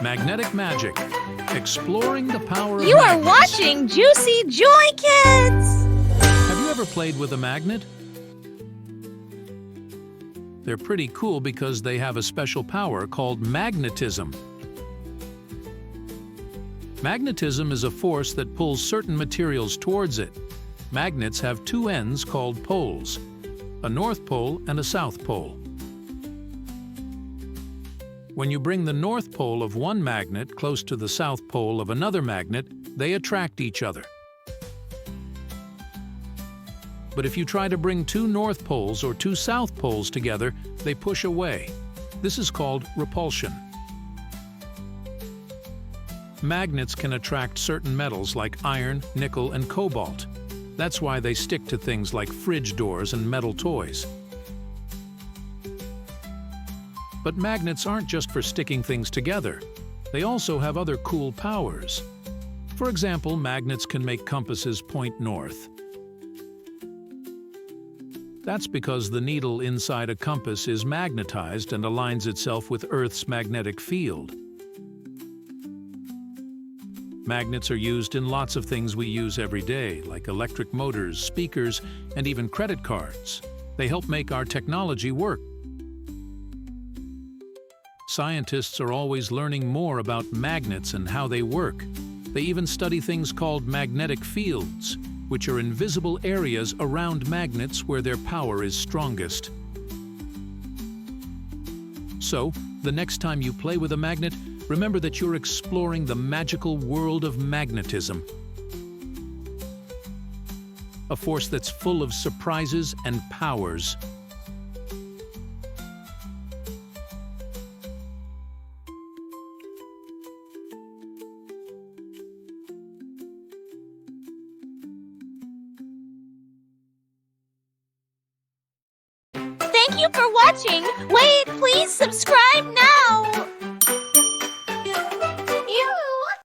Magnetic Magic, exploring the power of You are magnets. watching Juicy Joy Kids! Have you ever played with a magnet? They're pretty cool because they have a special power called magnetism. Magnetism is a force that pulls certain materials towards it. Magnets have two ends called poles, a north pole and a south pole. When you bring the north pole of one magnet close to the south pole of another magnet, they attract each other. But if you try to bring two north poles or two south poles together, they push away. This is called repulsion. Magnets can attract certain metals like iron, nickel, and cobalt. That's why they stick to things like fridge doors and metal toys. But magnets aren't just for sticking things together. They also have other cool powers. For example, magnets can make compasses point north. That's because the needle inside a compass is magnetized and aligns itself with Earth's magnetic field. Magnets are used in lots of things we use every day, like electric motors, speakers, and even credit cards. They help make our technology work. Scientists are always learning more about magnets and how they work. They even study things called magnetic fields, which are invisible areas around magnets where their power is strongest. So, the next time you play with a magnet, remember that you're exploring the magical world of magnetism. A force that's full of surprises and powers. Thank you for watching! Wait, please subscribe now!